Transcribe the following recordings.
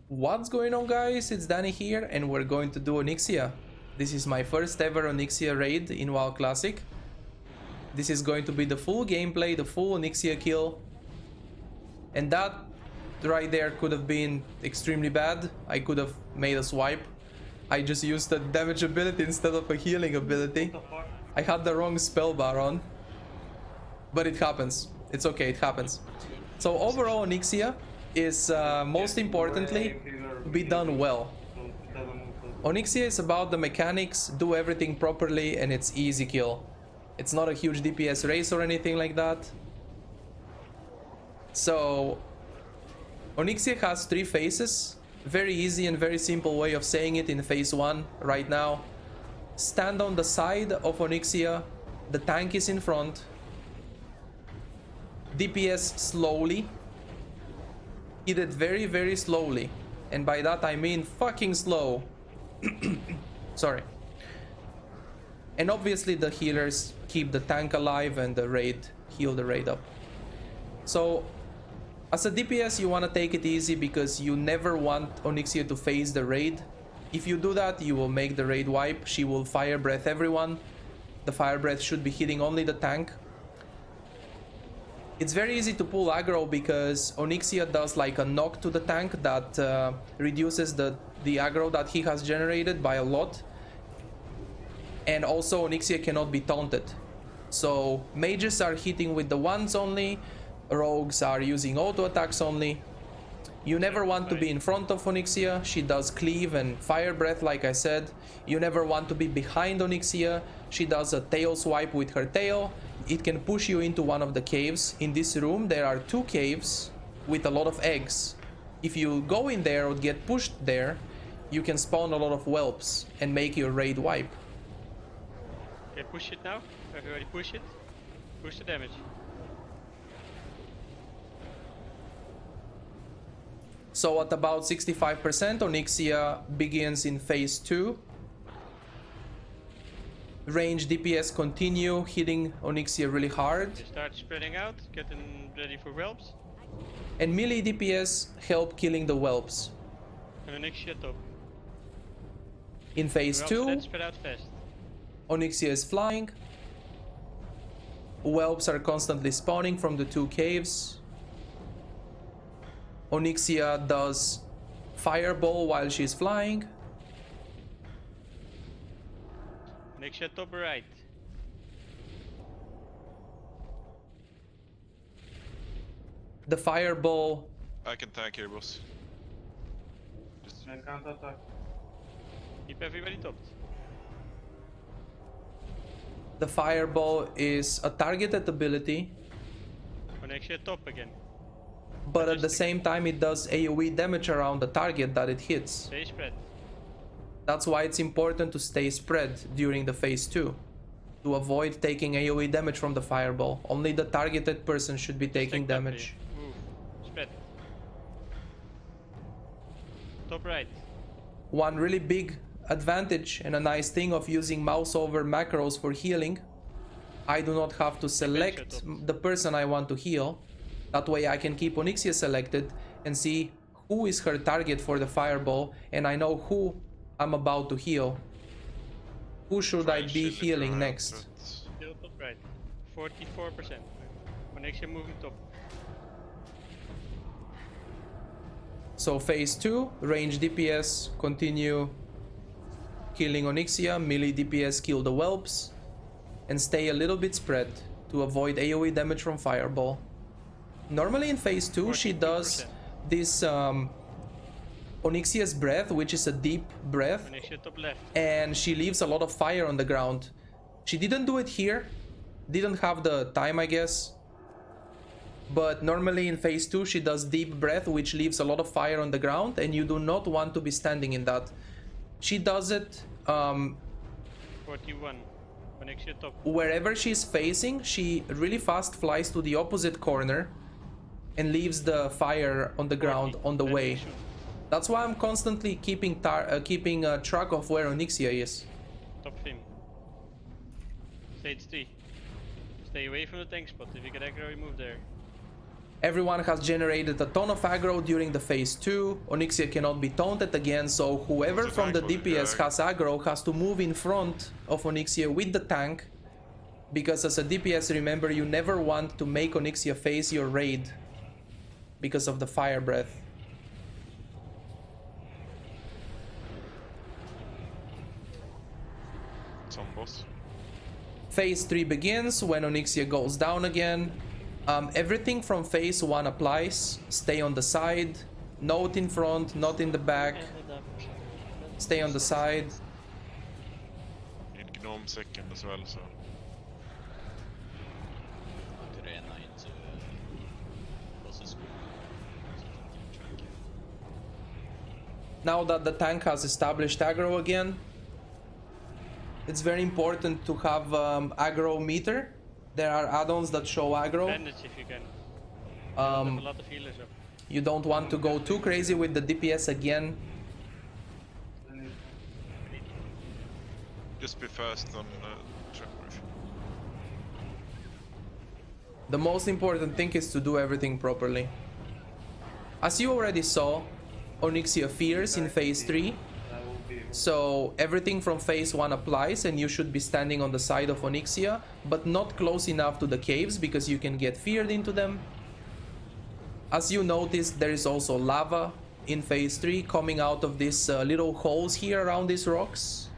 What's going on, guys? It's Danny here and we're going to do Onyxia. This is my first ever Onyxia raid in WoW Classic. This is going to be the full gameplay, the full Onyxia kill. And that right there could have been extremely bad. I could have made a swipe. I just used a damage ability instead of a healing ability. I had the wrong spell bar on. But it happens. It's okay, it happens. So overall Onyxia is most importantly be done well. Onyxia is about the mechanics, do everything properly, and it's easy kill. It's not a huge DPS race or anything like that. So Onyxia has 3 phases. Very easy and very simple way of saying it in phase 1 right now. Stand on the side of Onyxia, the tank is in front. DPS slowly. Hit it very slowly, and by that I mean fucking slow. Sorry. And obviously the healers keep the tank alive and the raid heal the raid up. So as a DPS you want to take it easy because you never want Onyxia to phase the raid. If you do that you will make the raid wipe. She will fire breath everyone. The fire breath should be hitting only the tank. It's very easy to pull aggro because Onyxia does like a knock to the tank that reduces the aggro that he has generated by a lot. And also Onyxia cannot be taunted. So mages are hitting with the ones only, rogues are using auto attacks only. You never want to be in front of Onyxia. She does cleave and fire breath like I said. You never want to be behind Onyxia. She does a tail swipe with her tail. It can push you into one of the caves. In this room there are 2 caves with a lot of eggs. If you go in there or get pushed there, you can spawn a lot of whelps and make your raid wipe. Okay, push it now. Everybody push it. Push the damage. So at about 65%, Onyxia begins in phase 2. Range DPS continue hitting Onyxia really hard. They start spreading out, getting ready for whelps. And melee DPS help killing the whelps. And Onyxia top. In phase 2, Let's spread out fast. Onyxia is flying. Whelps are constantly spawning from the 2 caves. Onyxia does fireball while she's flying. Onyxia top right. The fireball. I can tank here, boss. Just counter attack. Keep everybody topped. The fireball is a targeted ability, Onyxia top again. but at the same time it does AoE damage around the target that it hits. Stay spread. That's why it's important to stay spread during the phase 2. To avoid taking AoE damage from the fireball. Only the targeted person should be taking Stick top damage. here. Move. Spread. Top right. One really big advantage and a nice thing of using mouse over macros for healing. I do not have to select the person I want to heal. That way I can keep Onyxia selected and see who is her target for the fireball, and I know who I'm about to heal. Who should I be healing next? Still top right. 44%. Onyxia moving top. So phase 2, range DPS continue killing Onyxia, melee DPS kill the whelps, and stay a little bit spread to avoid AoE damage from fireball. Normally in phase 2 she does this Onyxia's breath, which is a deep breath, Onyxia top left. and she leaves a lot of fire on the ground. She didn't do it here, didn't have the time I guess, but normally in phase 2 she does deep breath, which leaves a lot of fire on the ground, and you do not want to be standing in that. She does it 41. Onyxia top. wherever she's facing. She really fast flies to the opposite corner and leaves the fire on the ground on the way. That's why I'm constantly keeping track of where Onyxia is. Top fin. Stage 3. Stay away from the tank spot. If you get aggro, you move there. Everyone has generated a ton of aggro during the phase 2. Onyxia cannot be taunted again, so whoever from the DPS has aggro has to move in front of Onyxia with the tank. Because as a DPS, remember, you never want to make Onyxia face your raid because of the fire breath. Some boss. Phase 3 begins when Onyxia goes down again. Everything from phase 1 applies. Stay on the side. Not in front, not in the back. Stay on the side. Need gnome second as well, so. Now that the tank has established aggro again, it's very important to have aggro meter. There are add-ons that show aggro. Bandage if you can. A lot of healers up. You don't want to go too crazy with the DPS again. Just be fast on trapper. The most important thing is to do everything properly. As you already saw, Onyxia fears in phase 3. So everything from phase 1 applies, and you should be standing on the side of Onyxia, but not close enough to the caves because you can get feared into them. As you noticed, there is also lava in phase 3 coming out of these little holes here around these rocks.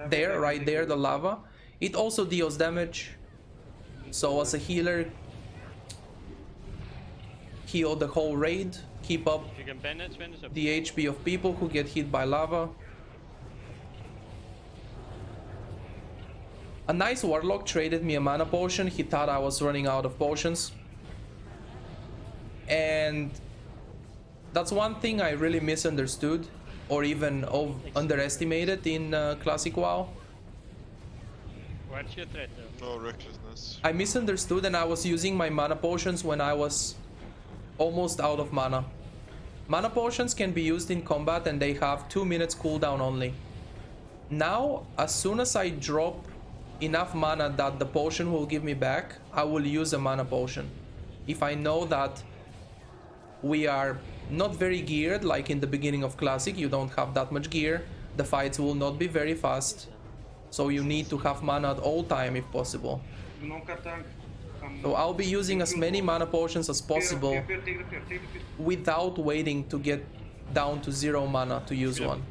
There, right there, the lava. It also deals damage. So as a healer, heal the whole raid. Keep up If you can bandage up. the HP of people who get hit by lava. A nice warlock traded me a mana potion. He thought I was running out of potions. And that's one thing I really misunderstood, or even underestimated in Classic WoW. What's your threat though? No recklessness. I misunderstood, and I was using my mana potions when I was almost out of mana. Mana potions can be used in combat and they have 2 minutes cooldown only. Now, as soon as I drop enough mana that the potion will give me back, I will use a mana potion. If I know that we are not very geared, like in the beginning of Classic, you don't have that much gear, the fights will not be very fast, so you need to have mana at all time if possible. So I'll be using as many mana potions as possible without waiting to get down to 0 mana to use one.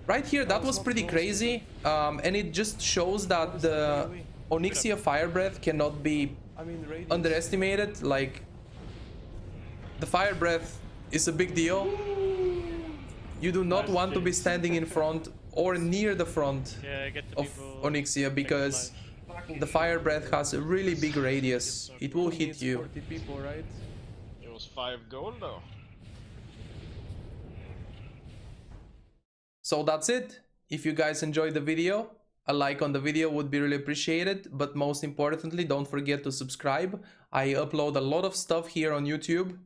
Right here, that was pretty crazy, and it just shows that the Onyxia Fire Breath cannot be underestimated. Like, the Fire Breath is a big deal. You do not want to be standing in front or near the front of Onyxia because the Fire Breath has a really big radius. It will hit you. It was 5 gold though. So that's it. If you guys enjoyed the video, a like on the video would be really appreciated, but most importantly, don't forget to subscribe. I upload a lot of stuff here on YouTube.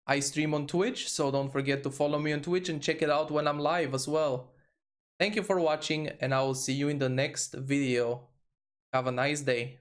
I stream on Twitch, so don't forget to follow me on Twitch and check it out when I'm live as well. Thank you for watching, and I will see you in the next video. Have a nice day.